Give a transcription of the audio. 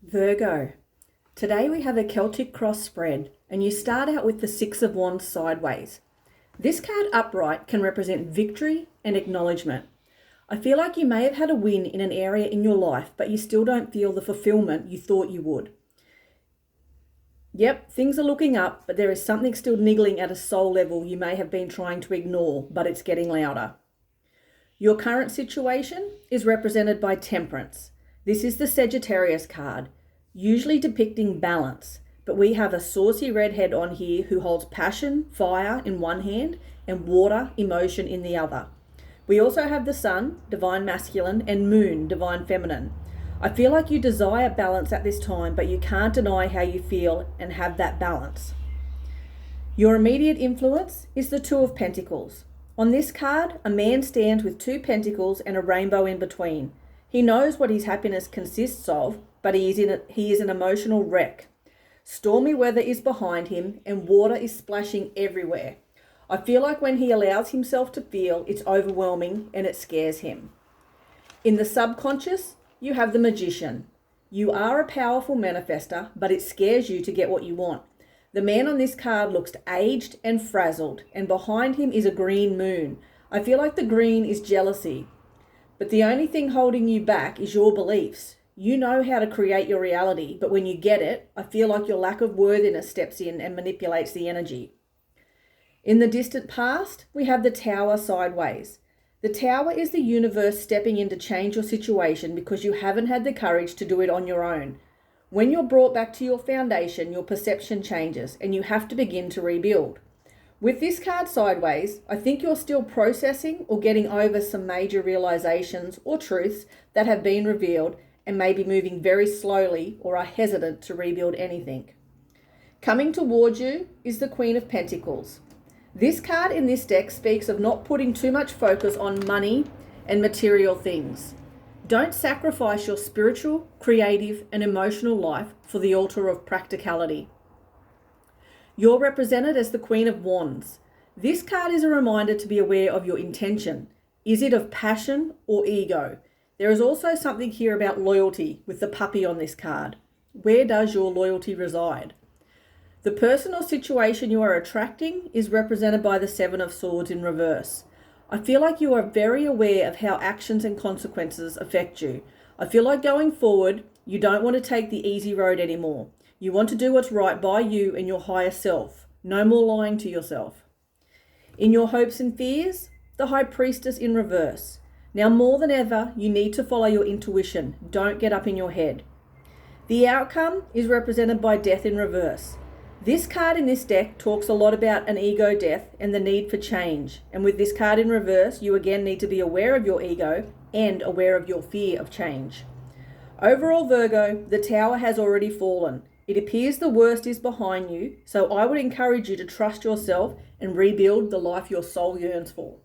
Virgo. Today we have a Celtic cross spread and you start out with the Six of Wands sideways. This card upright can represent victory and acknowledgement. I feel like you may have had a win in an area in your life, but you still don't feel the fulfillment you thought you would. Yep, things are looking up, but there is something still niggling at a soul level you may have been trying to ignore, but it's getting louder. Your current situation is represented by Temperance. This is the Sagittarius card, usually depicting balance, but we have a saucy redhead on here who holds passion, fire in one hand, and water, emotion in the other. We also have the Sun, divine masculine, and Moon, divine feminine. I feel like you desire balance at this time, but you can't deny how you feel and have that balance. Your immediate influence is the Two of Pentacles. On this card, a man stands with two pentacles and a rainbow in between. He knows what his happiness consists of, but he is an emotional wreck. Stormy weather is behind him and water is splashing everywhere. I feel like when he allows himself to feel, it's overwhelming and it scares him. In the subconscious, you have the Magician. You are a powerful manifester, but it scares you to get what you want. The man on this card looks aged and frazzled, and behind him is a green moon. I feel like the green is jealousy. But the only thing holding you back is your beliefs. You know how to create your reality, but when you get it, I feel like your lack of worthiness steps in and manipulates the energy. In the distant past, we have the Tower sideways. The Tower is the universe stepping in to change your situation because you haven't had the courage to do it on your own. When you're brought back to your foundation, your perception changes and you have to begin to rebuild. With this card sideways, I think you're still processing or getting over some major realizations or truths that have been revealed and may be moving very slowly or are hesitant to rebuild anything. Coming towards you is the Queen of Pentacles. This card in this deck speaks of not putting too much focus on money and material things. Don't sacrifice your spiritual, creative, and emotional life for the altar of practicality. You're represented as the Queen of Wands. This card is a reminder to be aware of your intention. Is it of passion or ego? There is also something here about loyalty with the puppy on this card. Where does your loyalty reside? The person or situation you are attracting is represented by the Seven of Swords in reverse. I feel like you are very aware of how actions and consequences affect you. I feel like going forward, you don't want to take the easy road anymore. You want to do what's right by you and your higher self. No more lying to yourself. In your hopes and fears, the High Priestess in reverse. Now more than ever, you need to follow your intuition. Don't get up in your head. The outcome is represented by Death in reverse. This card in this deck talks a lot about an ego death and the need for change. And with this card in reverse, you again need to be aware of your ego and aware of your fear of change. Overall, Virgo, the Tower has already fallen. It appears the worst is behind you, so I would encourage you to trust yourself and rebuild the life your soul yearns for.